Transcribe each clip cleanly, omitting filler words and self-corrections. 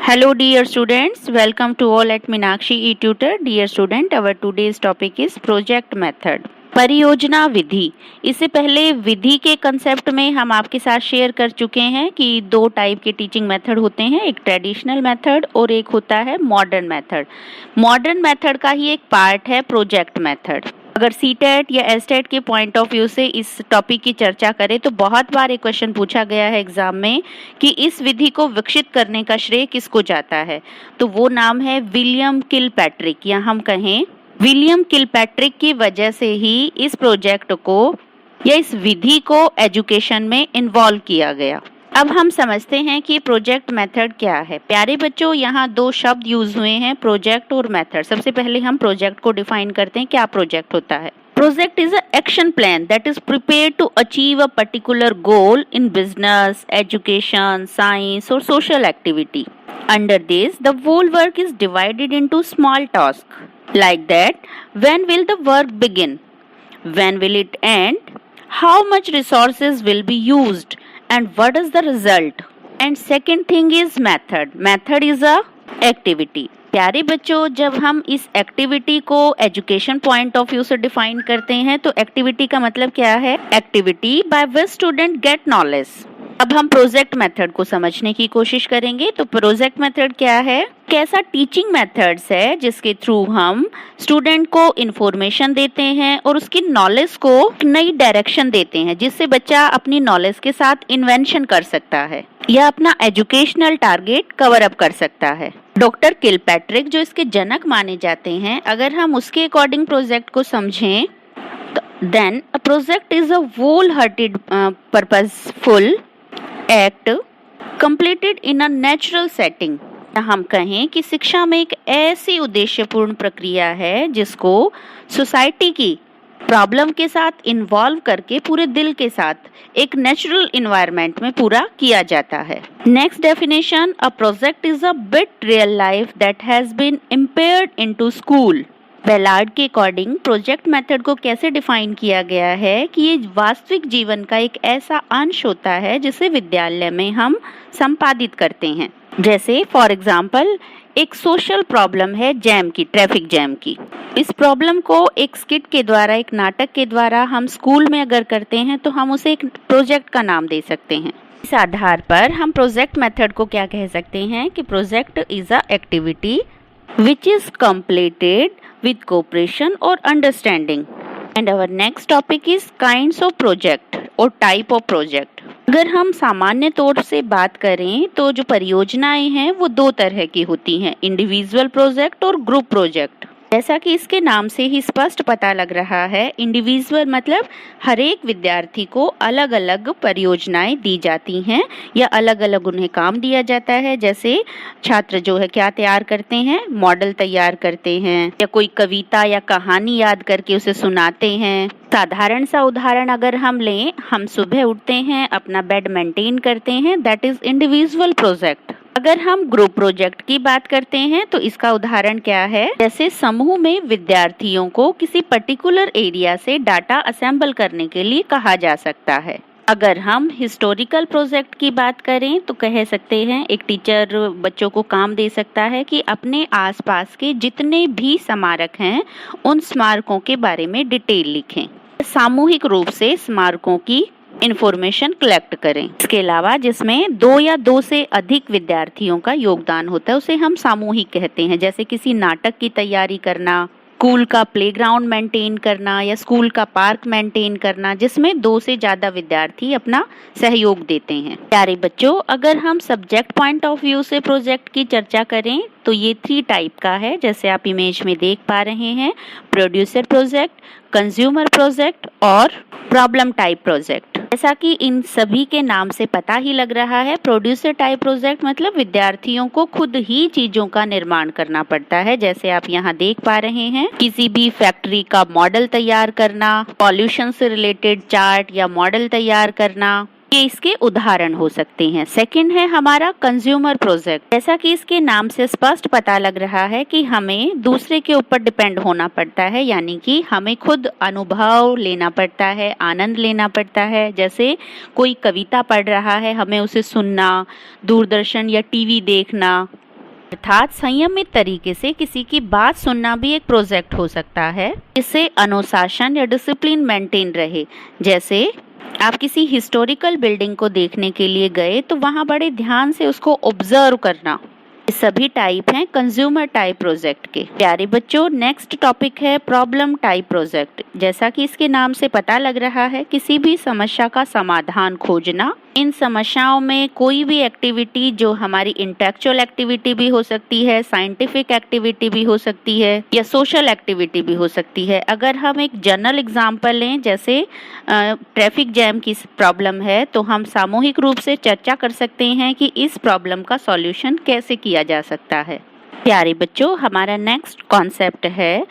Hello dear students, welcome to all at Meenakshi eTutor. Dear student, our today's topic is project method. परियोजना विधि। इससे पहले विधि के concept में हम आपके साथ शेयर कर चुके हैं कि दो टाइप के टीचिंग मेथड होते हैं, एक ट्रेडिशनल मेथड और एक होता है मॉडर्न मेथड। मॉडर्न मेथड का ही एक पार्ट है प्रोजेक्ट मेथड। अगर सीटेट या एसटेट के पॉइंट ऑफ व्यू से इस टॉपिक की चर्चा करें तो बहुत बार एक क्वेश्चन पूछा गया है एग्जाम में कि इस विधि को विकसित करने का श्रेय किसको जाता है, तो वो नाम है विलियम किलपैट्रिक, या हम कहें विलियम किलपैट्रिक की वजह से ही इस प्रोजेक्ट को या इस विधि को एजुकेशन में इन्वॉल्व किया गया। अब हम समझते हैं कि प्रोजेक्ट मेथड क्या है। प्यारे बच्चों, यहाँ दो शब्द यूज हुए हैं, प्रोजेक्ट और मेथड। सबसे पहले हम प्रोजेक्ट को डिफाइन करते हैं, क्या प्रोजेक्ट होता है। Project is an action plan that is prepared to achieve a particular goal in business, education, science or social activity. Under this, the whole work is divided into small tasks. Like that, when will the work begin? When will it end? How much resources will be used? And what is the result? And second thing is method. Method is a activity. प्यारे बच्चों, जब हम इस activity को education point of view से define करते हैं तो एक्टिविटी का मतलब क्या है? Activity by which student get knowledge. अब हम प्रोजेक्ट मेथड को समझने की कोशिश करेंगे। तो प्रोजेक्ट मेथड क्या है? कैसा टीचिंग मेथड्स है जिसके थ्रू हम स्टूडेंट को इंफॉर्मेशन देते हैं और उसकी नॉलेज को नई डायरेक्शन देते हैं, जिससे बच्चा अपनी नॉलेज के साथ इन्वेंशन कर सकता है या अपना एजुकेशनल टारगेट कवर अप कर सकता है। डॉक्टर किलपैट्रिक जो इसके जनक माने जाते हैं, अगर हम उसके अकॉर्डिंग प्रोजेक्ट को समझें then a project is a whole-hearted purposeful act completed in a natural setting। हम कहें कि शिक्षा में एक ऐसी उद्देश्यपूर्ण प्रक्रिया है जिसको सोसाइटी की प्रॉब्लम के साथ इन्वॉल्व करके पूरे दिल के साथ एक नेचुरल इन्वायरमेंट में पूरा किया जाता है। Next definition, a project is a bit real life that has been impaired into school. Ballard के अकॉर्डिंग प्रोजेक्ट मेथड को कैसे डिफाइन किया गया है कि ये वास्तविक जीवन का एक ऐसा अंश होता है जिसे विद्यालय में हम संपादित करते हैं। जैसे फॉर एग्जाम्पल, एक सोशल प्रॉब्लम है जैम की, ट्रैफिक जैम की। इस प्रॉब्लम को एक स्किट के द्वारा, एक नाटक के द्वारा हम स्कूल में अगर करते हैं तो हम उसे एक प्रोजेक्ट का नाम दे सकते हैं। इस आधार पर हम प्रोजेक्ट मेथड को क्या कह सकते हैं कि project is a activity which is completed with cooperation or understanding. And our next topic is kinds of project or type of project. अगर हम सामान्य तौर से बात करें तो जो परियोजनाएं हैं वो दो तरह की होती हैं, इंडिविजुअल प्रोजेक्ट और ग्रुप प्रोजेक्ट। जैसा कि इसके नाम से ही स्पष्ट पता लग रहा है, इंडिविजुअल मतलब हर एक विद्यार्थी को अलग अलग परियोजनाएं दी जाती हैं या अलग अलग उन्हें काम दिया जाता है। जैसे छात्र जो है क्या तैयार करते हैं, मॉडल तैयार करते हैं या कोई कविता या कहानी याद करके उसे सुनाते हैं। साधारण सा उदाहरण अगर हम लें, हम सुबह उठते हैं, अपना बेड मेंटेन करते हैं, दैट इज इंडिविजुअल प्रोजेक्ट। अगर हम ग्रुप प्रोजेक्ट की बात करते हैं तो इसका उदाहरण क्या है? जैसे समूह में विद्यार्थियों को किसी पर्टिकुलर एरिया से डाटा असेंबल करने के लिए कहा जा सकता है। अगर हम हिस्टोरिकल प्रोजेक्ट की बात करें तो कह सकते हैं एक टीचर बच्चों को काम दे सकता है कि अपने आसपास के जितने भी स्मारक हैं उन स्मारकों के बारे में डिटेल लिखें, सामूहिक रूप से स्मारकों की इंफॉर्मेशन कलेक्ट करें। इसके अलावा जिसमें दो या दो से अधिक विद्यार्थियों का योगदान होता है उसे हम सामूहिक कहते हैं। जैसे किसी नाटक की तैयारी करना, स्कूल का प्लेग्राउंड मेंटेन करना या स्कूल का पार्क मेंटेन करना, जिसमें दो से ज्यादा विद्यार्थी अपना सहयोग देते हैं। प्यारे बच्चों, अगर हम सब्जेक्ट पॉइंट ऑफ व्यू से प्रोजेक्ट की चर्चा करें तो ये 3 टाइप का है, जैसे आप इमेज में देख पा रहे हैं, प्रोड्यूसर प्रोजेक्ट, कंज्यूमर प्रोजेक्ट और प्रॉब्लम टाइप प्रोजेक्ट। जैसा कि इन सभी के नाम से पता ही लग रहा है, प्रोड्यूसर टाइप प्रोजेक्ट मतलब विद्यार्थियों को खुद ही चीजों का निर्माण करना पड़ता है। जैसे आप यहाँ देख पा रहे हैं, किसी भी फैक्ट्री का मॉडल तैयार करना, पॉल्यूशन से रिलेटेड चार्ट या मॉडल तैयार करना, ये इसके उदाहरण हो सकते हैं। सेकंड है हमारा कंज्यूमर प्रोजेक्ट। जैसा कि इसके नाम से स्पष्ट पता लग रहा है कि हमें दूसरे के ऊपर डिपेंड होना पड़ता है, यानी कि हमें खुद अनुभव लेना पड़ता है, आनंद लेना पड़ता है। जैसे कोई कविता पढ़ रहा है, हमें उसे सुनना, दूरदर्शन या टीवी देखना, अर्थात संयमित तरीके से किसी की बात सुनना भी एक प्रोजेक्ट हो सकता है, जिससे अनुशासन या डिसिप्लिन मेंटेन रहे। जैसे आप किसी हिस्टोरिकल बिल्डिंग को देखने के लिए गए तो वहां बड़े ध्यान से उसको ऑब्जर्व करना। ये सभी टाइप हैं कंज्यूमर टाइप प्रोजेक्ट के। प्यारे बच्चों, नेक्स्ट टॉपिक है प्रॉब्लम टाइप प्रोजेक्ट। जैसा कि इसके नाम से पता लग रहा है, किसी भी समस्या का समाधान खोजना। इन समस्याओं में कोई भी एक्टिविटी जो हमारी इंटेलेक्चुअल एक्टिविटी भी हो सकती है, साइंटिफिक एक्टिविटी भी हो सकती है, या सोशल एक्टिविटी भी हो सकती है। अगर हम एक जनरल एग्जांपल लें, जैसे ट्रैफिक जैम की प्रॉब्लम है, तो हम सामूहिक रूप से चर्चा कर सकते हैं कि इस प्रॉब्लम का सॉल्यूशन कैसे किया जा सकता है। प्यारे बच्चों, हमारा नेक्स्ट कॉन्सेप्ट है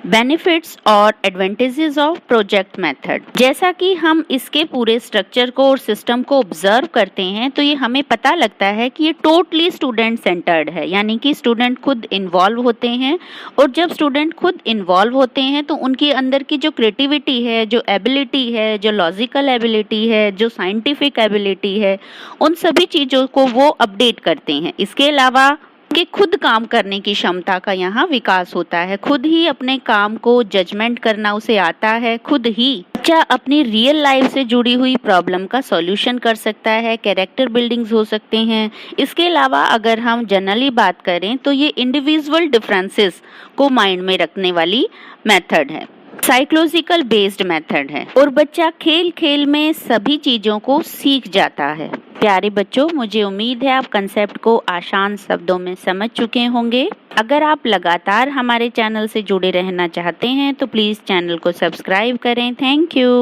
बेनिफिट्स और एडवांटेजेस ऑफ प्रोजेक्ट मेथड। जैसा कि हम इसके पूरे स्ट्रक्चर को और सिस्टम को ऑब्जर्व करते हैं, तो ये हमें पता लगता है कि ये टोटली स्टूडेंट सेंटर्ड है, यानी कि स्टूडेंट खुद इन्वॉल्व होते हैं। और जब स्टूडेंट खुद इन्वॉल्व होते हैं तो उनके अंदर की जो क्रिएटिविटी है, जो एबिलिटी है, जो लॉजिकल एबिलिटी है, जो साइंटिफिक एबिलिटी है, उन सभी चीज़ों को वो अपडेट करते हैं। इसके अलावा कि खुद काम करने की क्षमता का यहाँ विकास होता है। खुद ही अपने काम को जजमेंट करना उसे आता है। खुद ही बच्चा अपनी रियल लाइफ से जुड़ी हुई प्रॉब्लम का सॉल्यूशन कर सकता है। कैरेक्टर बिल्डिंग्स हो सकते हैं। इसके अलावा अगर हम जनरली बात करें तो ये इंडिविजुअल डिफरेंसेस को माइंड में रखने वाली मेथड है, साइकोलॉजिकल बेस्ड मेथड है, और बच्चा खेल खेल में सभी चीज़ों को सीख जाता है। प्यारे बच्चों, मुझे उम्मीद है आप कंसेप्ट को आसान शब्दों में समझ चुके होंगे। अगर आप लगातार हमारे चैनल से जुड़े रहना चाहते हैं तो प्लीज़ चैनल को सब्सक्राइब करें। Thank you.